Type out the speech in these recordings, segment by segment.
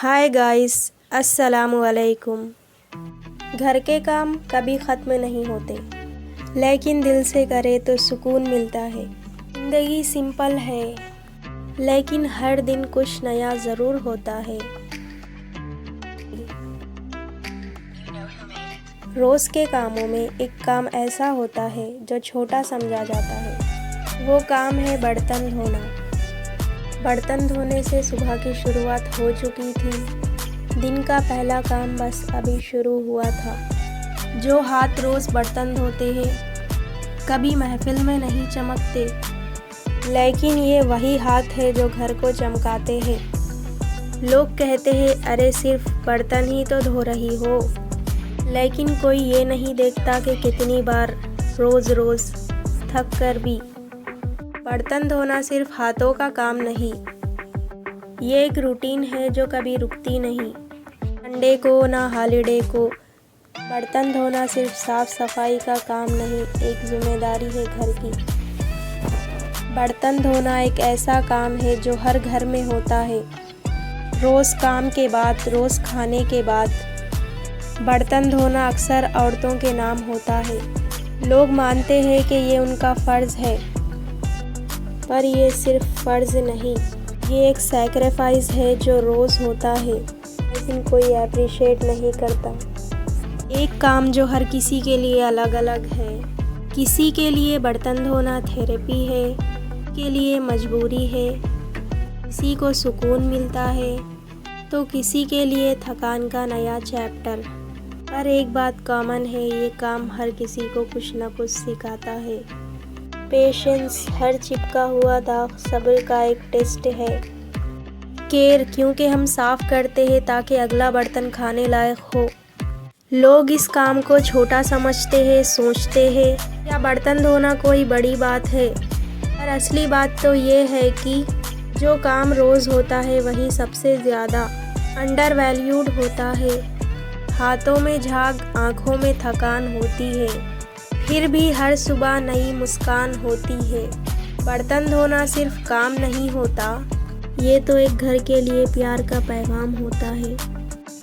Hi guys, अस्सलामु अलैकुम। घर के काम कभी ख़त्म नहीं होते, लेकिन दिल से करे तो सुकून मिलता है। ज़िंदगी सिंपल है, लेकिन हर दिन कुछ नया ज़रूर होता है। रोज़ के कामों में एक काम ऐसा होता है जो छोटा समझा जाता है। वो काम है बर्तन धोना। बर्तन धोने से सुबह की शुरुआत हो चुकी थी। दिन का पहला काम बस अभी शुरू हुआ था। जो हाथ रोज़ बर्तन धोते हैं कभी महफिल में नहीं चमकते, लेकिन ये वही हाथ है जो घर को चमकाते हैं। लोग कहते हैं अरे सिर्फ बर्तन ही तो धो रही हो, लेकिन कोई ये नहीं देखता कि कितनी बार रोज़ रोज़ थक कर भी। बर्तन धोना सिर्फ हाथों का काम नहीं, ये एक रूटीन है जो कभी रुकती नहीं। संडे को ना हॉलीडे को बर्तन धोना सिर्फ साफ सफाई का काम नहीं, एक जिम्मेदारी है घर की। बर्तन धोना एक ऐसा काम है जो हर घर में होता है। रोज़ काम के बाद, रोज़ खाने के बाद बर्तन धोना अक्सर औरतों के नाम होता है। लोग मानते हैं कि ये उनका फ़र्ज़ है, पर ये सिर्फ फ़र्ज़ नहीं, ये एक सैक्रिफाइस है जो रोज़ होता है, लेकिन कोई अप्रिशिएट नहीं करता। एक काम जो हर किसी के लिए अलग अलग है। किसी के लिए बर्तन धोना थेरेपी है, के लिए मजबूरी है, किसी को सुकून मिलता है तो किसी के लिए थकान का नया चैप्टर। पर एक बात कॉमन है, ये काम हर किसी को कुछ न कुछ सिखाता है। पेशेंस, हर चिपका हुआ दाग सब्र का एक टेस्ट है। केयर, क्योंकि हम साफ करते हैं ताकि अगला बर्तन खाने लायक हो। लोग इस काम को छोटा समझते हैं, सोचते हैं या बर्तन धोना कोई बड़ी बात है, पर असली बात तो ये है कि जो काम रोज़ होता है वही सबसे ज़्यादा अंडर वैल्यूड होता है। हाथों में झाग, आँखों में थकान होती है, फिर भी हर सुबह नई मुस्कान होती है। बर्तन धोना सिर्फ काम नहीं होता, ये तो एक घर के लिए प्यार का पैगाम होता है।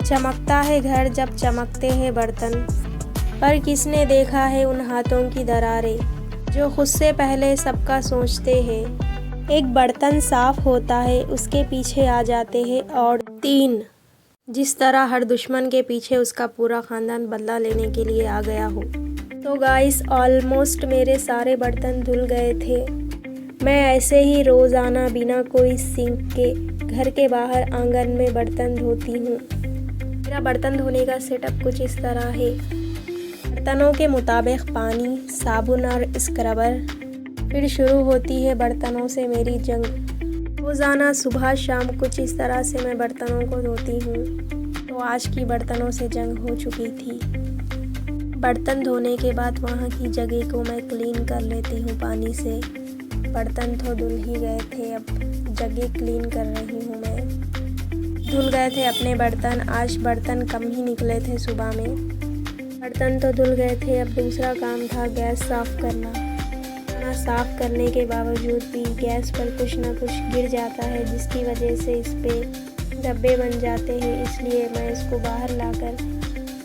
चमकता है घर जब चमकते हैं बर्तन, पर किसने देखा है उन हाथों की दरारें जो खुद से पहले सबका सोचते हैं। एक बर्तन साफ होता है, उसके पीछे आ जाते हैं और तीन, जिस तरह हर दुश्मन के पीछे उसका पूरा ख़ानदान बदला लेने के लिए आ गया हो। तो गाइस, ऑलमोस्ट मेरे सारे बर्तन धुल गए थे। मैं ऐसे ही रोज़ाना बिना कोई सिंक के घर के बाहर आंगन में बर्तन धोती हूँ। मेरा बर्तन धोने का सेटअप कुछ इस तरह है। बर्तनों के मुताबिक पानी, साबुन और स्क्रबर। फिर शुरू होती है बर्तनों से मेरी जंग। रोज़ाना सुबह शाम कुछ इस तरह से मैं बर्तनों को धोती हूँ। तो आज की बर्तनों से जंग हो चुकी थी। बर्तन धोने के बाद वहाँ की जगह को मैं क्लीन कर लेती हूँ पानी से। बर्तन तो धुल ही गए थे, अब जगह क्लीन कर रही हूँ मैं। धुल गए थे अपने बर्तन, आज बर्तन कम ही निकले थे सुबह में। बर्तन तो धुल गए थे, अब दूसरा काम था गैस साफ़ करना। खाना साफ़ करने के बावजूद भी गैस पर कुछ ना कुछ गिर जाता है, जिसकी वजह से इस पे धब्बे बन जाते हैं। इसलिए मैं इसको बाहर लाकर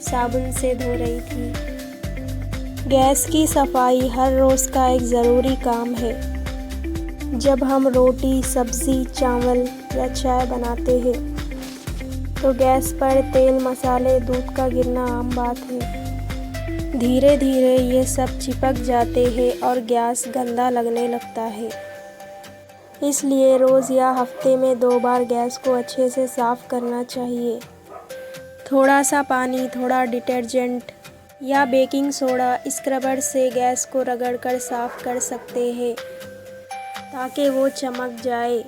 साबुन से धो रही थी। गैस की सफाई हर रोज़ का एक ज़रूरी काम है। जब हम रोटी, सब्ज़ी, चावल या चाय बनाते हैं तो गैस पर तेल, मसाले, दूध का गिरना आम बात है। धीरे धीरे ये सब चिपक जाते हैं और गैस गंदा लगने लगता है। इसलिए रोज़ या हफ्ते में 2 बार गैस को अच्छे से साफ़ करना चाहिए। थोड़ा सा पानी, थोड़ा डिटर्जेंट या बेकिंग सोडा, स्क्रबर से गैस को रगड़कर साफ़ कर सकते हैं ताकि वो चमक जाए।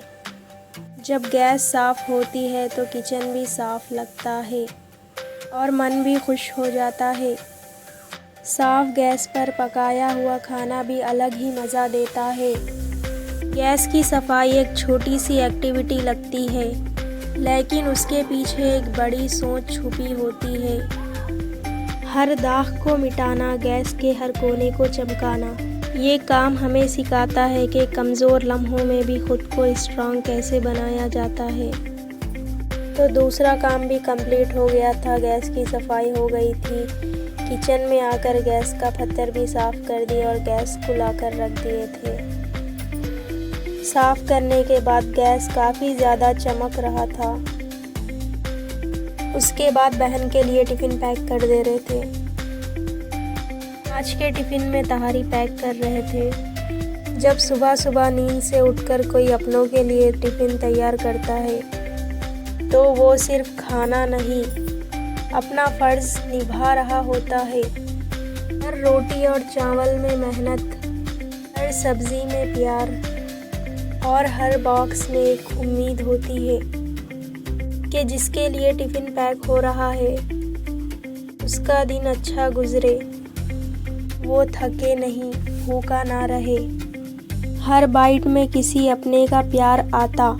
जब गैस साफ़ होती है तो किचन भी साफ़ लगता है और मन भी खुश हो जाता है। साफ़ गैस पर पकाया हुआ खाना भी अलग ही मज़ा देता है। गैस की सफाई एक छोटी सी एक्टिविटी लगती है, लेकिन उसके पीछे एक बड़ी सोच छुपी होती है। हर दाग को मिटाना, गैस के हर कोने को चमकाना। ये काम हमें सिखाता है कि कमज़ोर लम्हों में भी खुद को स्ट्रॉन्ग कैसे बनाया जाता है। तो दूसरा काम भी कंप्लीट हो गया था। गैस की सफाई हो गई थी। किचन में आकर गैस का पत्थर भी साफ़ कर दिए और गैस खुलाकर रख दिए थे। साफ़ करने के बाद गैस काफ़ी ज़्यादा चमक रहा था। उसके बाद बहन के लिए टिफ़िन पैक कर दे रहे थे। आज के टिफ़िन में तहारी पैक कर रहे थे। जब सुबह सुबह नींद से उठकर कोई अपनों के लिए टिफ़िन तैयार करता है तो वो सिर्फ खाना नहीं, अपना फ़र्ज़ निभा रहा होता है। हर रोटी और चावल में मेहनत, हर सब्ज़ी में प्यार और हर बॉक्स में एक उम्मीद होती है कि जिसके लिए टिफ़िन पैक हो रहा है उसका दिन अच्छा गुज़रे, वो थके नहीं, भूखा ना रहे। हर बाइट में किसी अपने का प्यार आता,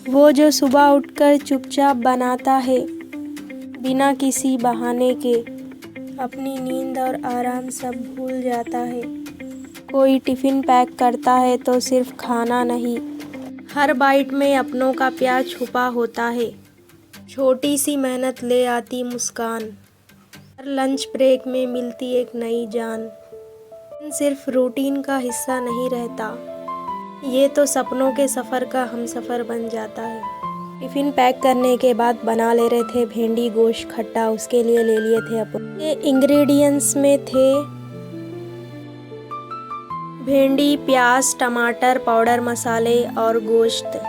वो जो सुबह उठकर चुपचाप बनाता है बिना किसी बहाने के, अपनी नींद और आराम सब भूल जाता है। कोई टिफ़िन पैक करता है तो सिर्फ खाना नहीं, हर बाइट में अपनों का प्यार छुपा होता है। छोटी सी मेहनत ले आती मुस्कान, हर लंच ब्रेक में मिलती एक नई जान। सिर्फ रूटीन का हिस्सा नहीं रहता, ये तो सपनों के सफ़र का हमसफ़र बन जाता है। टिफ़िन पैक करने के बाद बना ले रहे थे भिंडी गोश्त खट्टा। उसके लिए ले लिए थे अपन। ये इंग्रेडिएंट्स में थे भिंडी, प्याज, टमाटर, पाउडर मसाले और गोश्त।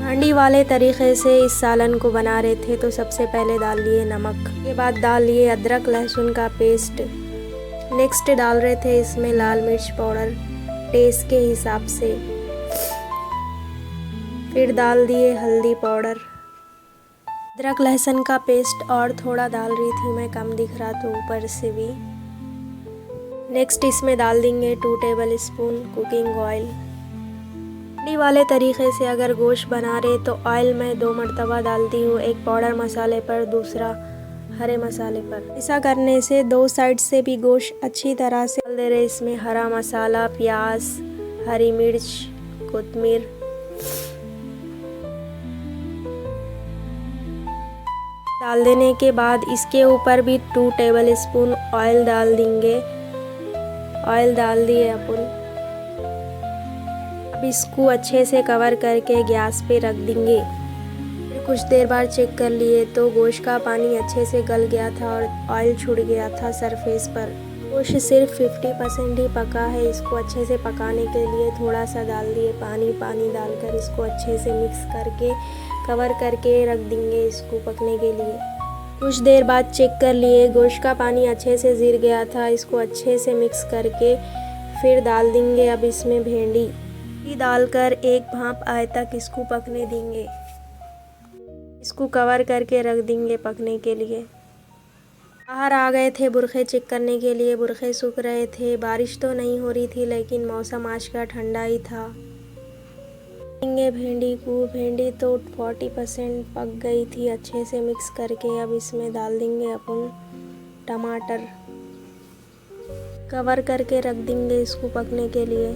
हांडी वाले तरीक़े से इस सालन को बना रहे थे। तो सबसे पहले डाल लिए नमक, के बाद डाल लिए अदरक लहसुन का पेस्ट। नेक्स्ट डाल रहे थे इसमें लाल मिर्च पाउडर टेस्ट के हिसाब से। फिर डाल दिए हल्दी पाउडर, अदरक लहसुन का पेस्ट और थोड़ा डाल रही थी मैं, कम दिख रहा तो ऊपर से भी। नेक्स्ट इसमें डाल देंगे 2 टेबल स्पून कुकिंग ऑयल। हांडी वाले तरीक़े से अगर गोश्त बना रहे तो ऑयल मैं 2 मरतबा डालती हूँ, एक पाउडर मसाले पर, दूसरा हरे मसाले पर। ऐसा करने से 2 साइड से भी गोश्त अच्छी तरह से डाल दे रहे। इसमें हरा मसाला, प्याज, हरी मिर्च, कोतमीर। डाल देने के बाद इसके ऊपर भी 2 टेबल स्पून ऑयल डाल देंगे। ऑयल डाल दिए अपन। अब इसको अच्छे से कवर करके गैस पे रख देंगे। फिर कुछ देर बाद चेक कर लिए तो गोश्त का पानी अच्छे से गल गया था और ऑयल छूट गया था सरफेस पर। गोश्त सिर्फ 50% ही पका है। इसको अच्छे से पकाने के लिए थोड़ा सा डाल दिए पानी डालकर इसको अच्छे से मिक्स करके कवर करके रख देंगे इसको पकने के लिए। कुछ देर बाद चेक कर लिए गोश्त का पानी अच्छे से ज़िर गया था। इसको अच्छे से मिक्स करके फिर डाल देंगे अब इसमें भिंडी डालकर एक भाप आए तक इसको पकने देंगे। इसको कवर करके रख देंगे पकने के लिए। बाहर आ गए थे बुरखे चेक करने के लिए। बुरखे सूख रहे थे। बारिश तो नहीं हो रही थी लेकिन मौसम आज का ठंडा ही था। भिंडी को, भिंडी तो 40% पक गई थी अच्छे से मिक्स करके। अब इसमें डाल देंगे अपन टमाटर, कवर करके रख देंगे इसको पकने के लिए।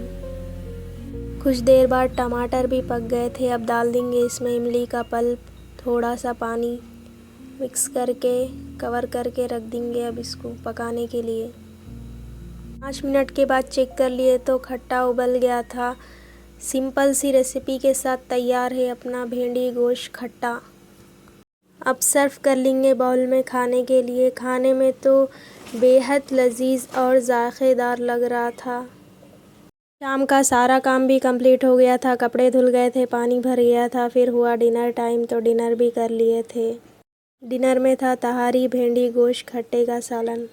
कुछ देर बाद टमाटर भी पक गए थे। अब डाल देंगे इसमें इमली का पल्प, थोड़ा सा पानी मिक्स करके कवर करके रख देंगे अब इसको पकाने के लिए। 5 मिनट के बाद चेक कर लिए तो खट्टा उबल गया था। सिंपल सी रेसिपी के साथ तैयार है अपना भिंडी गोश्त खट्टा। अब सर्व कर लेंगे बाउल में खाने के लिए। खाने में तो बेहद लजीज और जायकेदार लग रहा था। शाम का सारा काम भी कंप्लीट हो गया था। कपड़े धुल गए थे, पानी भर गया था। फिर हुआ डिनर टाइम तो डिनर भी कर लिए थे। डिनर में था तहारी, भिंडी गोश्त खट्टे का सालन।